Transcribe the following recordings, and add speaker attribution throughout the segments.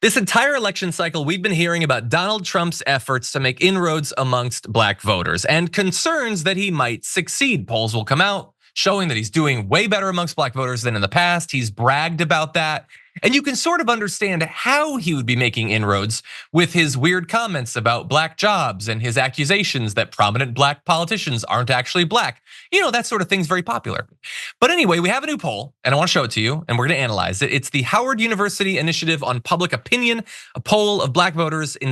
Speaker 1: This entire election cycle, we've been hearing about Donald Trump's efforts to make inroads amongst black voters and concerns that he might succeed. Polls will come out showing that he's doing way better amongst black voters than in the past. He's bragged about that. And you can sort of understand how he would be making inroads with his weird comments about black jobs and his accusations that prominent black politicians aren't actually black. You know, that sort of thing's very popular. But anyway, we have a new poll and I want to show it to you and we're going to analyze it. It's the Howard University Initiative on Public Opinion, a poll of black voters in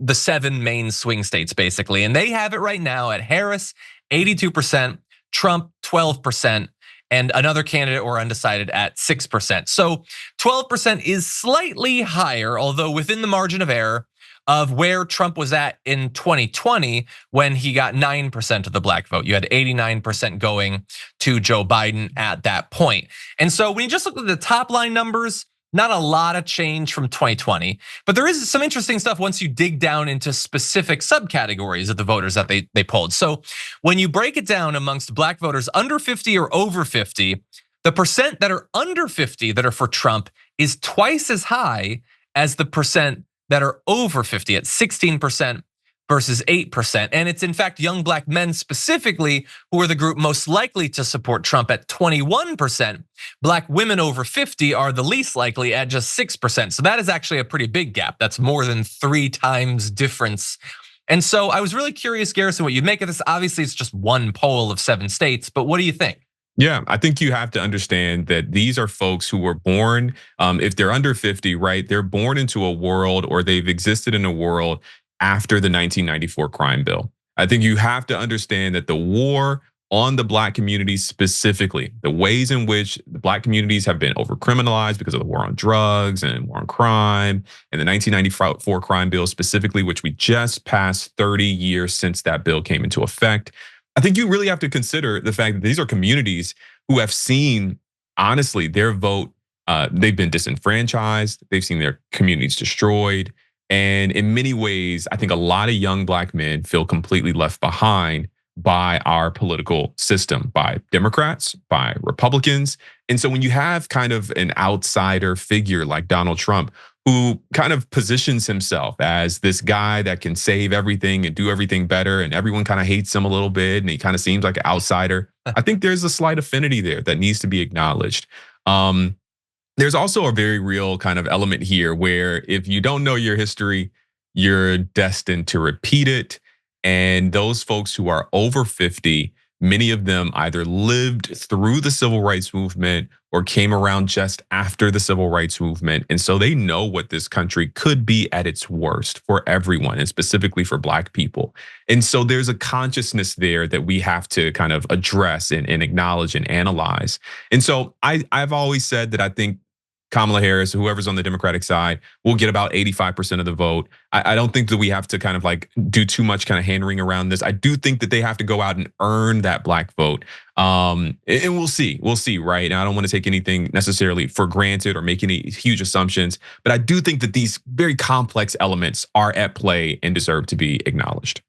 Speaker 1: the 7 main swing states basically. And they have it right now at Harris, 82%, Trump, 12%, and another candidate or undecided at 6%. So 12% is slightly higher, although within the margin of error of where Trump was at in 2020 when he got 9% of the black vote. You had 89% going to Joe Biden at that point. And so when you just look at the top line numbers, not a lot of change from 2020, but there is some interesting stuff once you dig down into specific subcategories of the voters that they polled. So when you break it down amongst black voters under 50 or over 50, the percent that are under 50 that are for Trump is twice as high as the percent that are over 50 at 16% versus 8%. And it's in fact young black men specifically who are the group most likely to support Trump at 21%. Black women over 50 are the least likely at just 6%. So that is actually a pretty big gap. That's more than 3 times difference. And so I was really curious, Garrison, what you'd make of this. Obviously, it's just one poll of 7 states, but what do you think?
Speaker 2: Yeah, I think you have to understand that these are folks who were born, if they're under 50, right? They're born into a world or they've existed in a world after the 1994 crime bill. I think you have to understand that the war on the black communities specifically, the ways in which the black communities have been overcriminalized because of the war on drugs and war on crime, and the 1994 crime bill specifically, which we just passed 30 years since that bill came into effect. I think you really have to consider the fact that these are communities who have seen, honestly, their vote, they've been disenfranchised, they've seen their communities destroyed. And in many ways, I think a lot of young black men feel completely left behind by our political system, by Democrats, by Republicans. And so when you have kind of an outsider figure like Donald Trump, who kind of positions himself as this guy that can save everything and do everything better, and everyone kind of hates him a little bit, and he kind of seems like an outsider, I think there's a slight affinity there that needs to be acknowledged. There's also a very real kind of element here where if you don't know your history, you're destined to repeat it. And those folks who are over 50, many of them either lived through the civil rights movement or came around just after the civil rights movement. And so they know what this country could be at its worst for everyone, and specifically for black people. And so there's a consciousness there that we have to kind of address and acknowledge and analyze. And so I've always said that I think Kamala Harris, whoever's on the Democratic side, will get about 85% of the vote. I don't think that we have to kind of like do too much kind of hand-wringing around this. I do think that they have to go out and earn that black vote. And we'll see, right? And I don't want to take anything necessarily for granted or make any huge assumptions, but I do think that these very complex elements are at play and deserve to be acknowledged.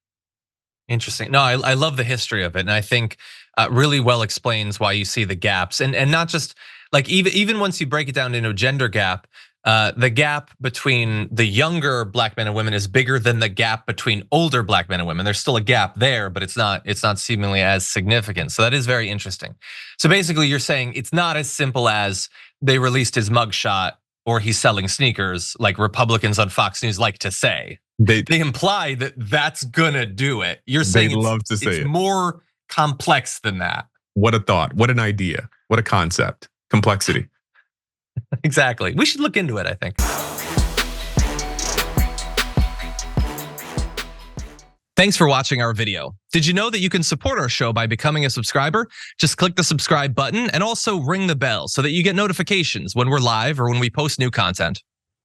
Speaker 1: Interesting. No, I love the history of it. And I think really well explains why you see the gaps and not just like even once you break it down into a gender gap, the gap between the younger black men and women is bigger than the gap between older black men and women. There's still a gap there, but it's not seemingly as significant. So that is very interesting. So basically you're saying it's not as simple as they released his mugshot or he's selling sneakers like Republicans on Fox News like to say. They imply that that's gonna do it. You're saying it's more complex than that.
Speaker 2: What a thought, what an idea, what a concept. Complexity.
Speaker 1: Exactly. We should look into it, I think. Thanks for watching our video. Did you know that you can support our show by becoming a subscriber? Just click the subscribe button and also ring the bell so that you get notifications when we're live or when we post new content.